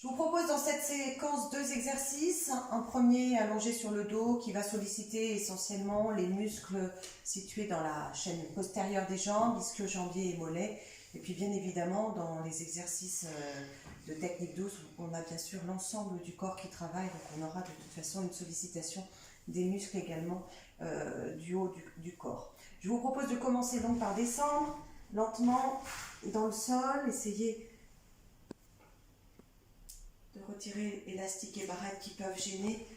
Je vous propose dans cette séquence 2 exercices. Un premier allongé sur le dos qui va solliciter essentiellement les muscles situés dans la chaîne postérieure des jambes, ischio-jambiers et mollets. Et puis bien évidemment dans les exercices de technique douce, on a bien sûr l'ensemble du corps qui travaille, donc on aura de toute façon une sollicitation des muscles également du haut du corps. Je vous propose de commencer donc par descendre lentement dans le sol, essayez de retirer élastiques et barrettes qui peuvent gêner,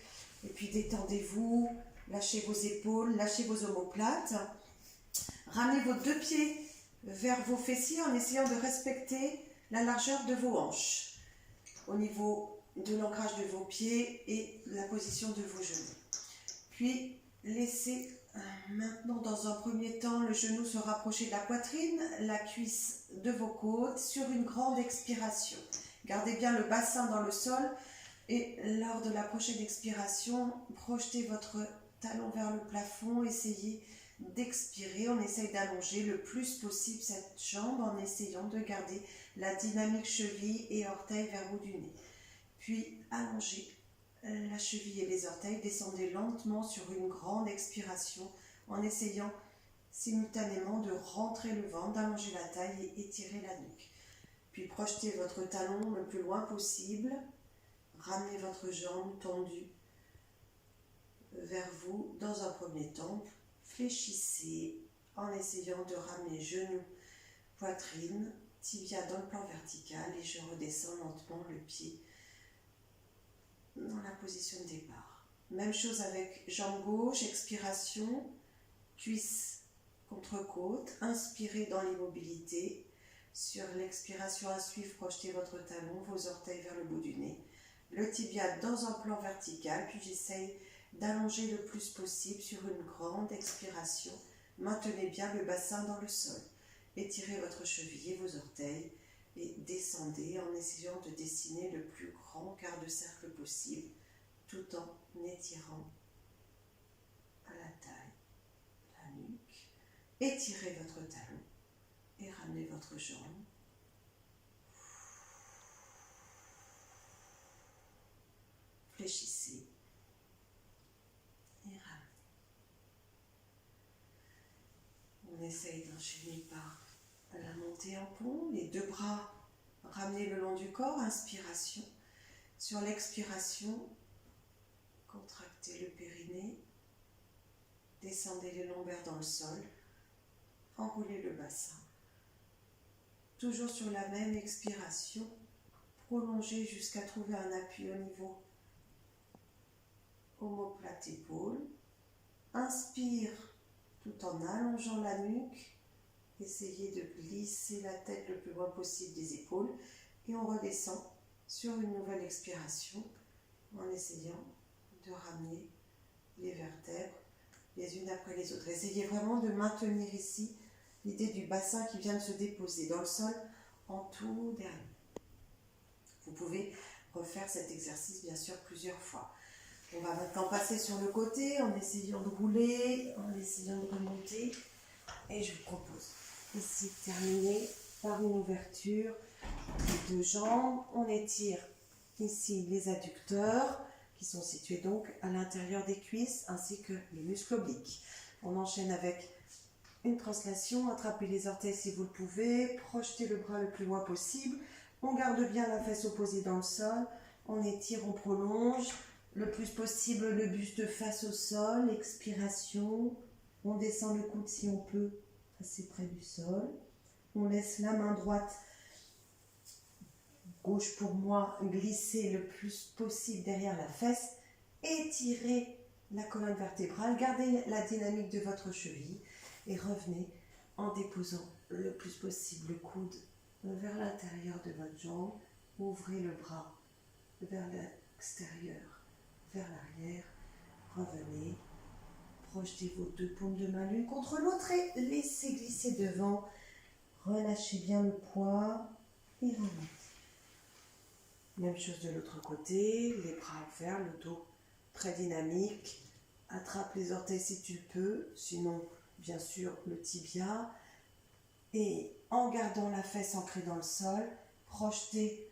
et puis détendez-vous, lâchez vos épaules, lâchez vos omoplates, ramenez vos deux pieds vers vos fessiers en essayant de respecter la largeur de vos hanches au niveau de l'ancrage de vos pieds et la position de vos genoux. Puis laissez maintenant dans un premier temps le genou se rapprocher de la poitrine, la cuisse de vos côtes sur une grande expiration. Gardez bien le bassin dans le sol et lors de la prochaine expiration, projetez votre talon vers le plafond, essayez d'expirer. On essaye d'allonger le plus possible cette jambe en essayant de garder la dynamique cheville et orteil vers le bout du nez. Puis allongez la cheville et les orteils, descendez lentement sur une grande expiration en essayant simultanément de rentrer le ventre, d'allonger la taille et étirer la nuque. Puis projetez votre talon le plus loin possible, ramenez votre jambe tendue vers vous dans un premier temps, fléchissez en essayant de ramener genoux, poitrine, tibia dans le plan vertical et je redescends lentement le pied dans la position de départ. Même chose avec jambe gauche, expiration, cuisse contre côte, inspirez dans l'immobilité. Sur l'expiration à suivre, projetez votre talon, vos orteils vers le bout du nez, le tibia dans un plan vertical, puis j'essaye d'allonger le plus possible sur une grande expiration. Maintenez bien le bassin dans le sol. Étirez votre cheville et vos orteils et descendez en essayant de dessiner le plus grand quart de cercle possible tout en étirant à la taille, la nuque. Étirez votre talon et ramenez votre jambe. Fléchissez et ramenez. On essaye d'enchaîner par la montée en pont, les deux bras ramenés le long du corps, inspiration. Sur l'expiration, contractez le périnée, descendez les lombaires dans le sol, enroulez le bassin. Toujours sur la même expiration, prolongez jusqu'à trouver un appui au niveau omoplate épaule. Inspire tout en allongeant la nuque. Essayez de glisser la tête le plus loin possible des épaules et on redescend sur une nouvelle expiration en essayant de ramener les vertèbres les unes après les autres. Essayez vraiment de maintenir ici l'idée du bassin qui vient de se déposer dans le sol en tout dernier. Vous pouvez refaire cet exercice bien sûr plusieurs fois. On va maintenant passer sur le côté en essayant de rouler, en essayant de remonter et je vous propose ici de terminer par une ouverture des deux jambes. On étire ici les adducteurs qui sont situés donc à l'intérieur des cuisses ainsi que les muscles obliques. On enchaîne avec une translation, attrapez les orteils si vous le pouvez, projetez le bras le plus loin possible, on garde bien la fesse opposée dans le sol, on étire, on prolonge le plus possible le buste face au sol, expiration, on descend le coude si on peut assez près du sol, on laisse la main droite, gauche pour moi, glisser le plus possible derrière la fesse, étirez la colonne vertébrale, gardez la dynamique de votre cheville et revenez en déposant le plus possible le coude vers l'intérieur de votre jambe, ouvrez le bras vers l'extérieur, vers l'arrière, revenez, projetez vos deux paumes de main l'une contre l'autre et laissez glisser devant, relâchez bien le poids et remontez. Même chose de l'autre côté, les bras ouverts, le dos très dynamique, attrape les orteils si tu le peux, sinon bien sûr le tibia, et en gardant la fesse ancrée dans le sol, projetez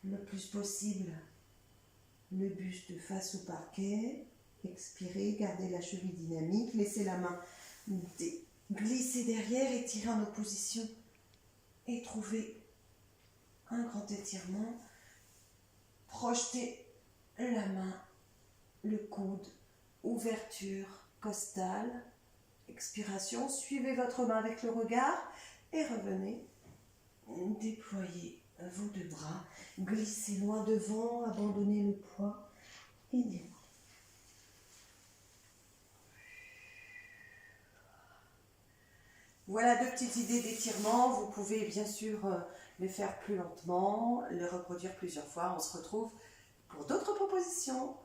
le plus possible le buste face au parquet. Expirez, gardez la cheville dynamique, laissez la main glisser derrière, étirez en opposition et trouvez un grand étirement. Projetez la main, le coude, ouverture costale. Expiration, suivez votre main avec le regard et revenez. Déployez vos deux bras, glissez loin devant, abandonnez le poids et déroulez. Voilà 2 petites idées d'étirement. Vous pouvez bien sûr les faire plus lentement, les reproduire plusieurs fois. On se retrouve pour d'autres propositions.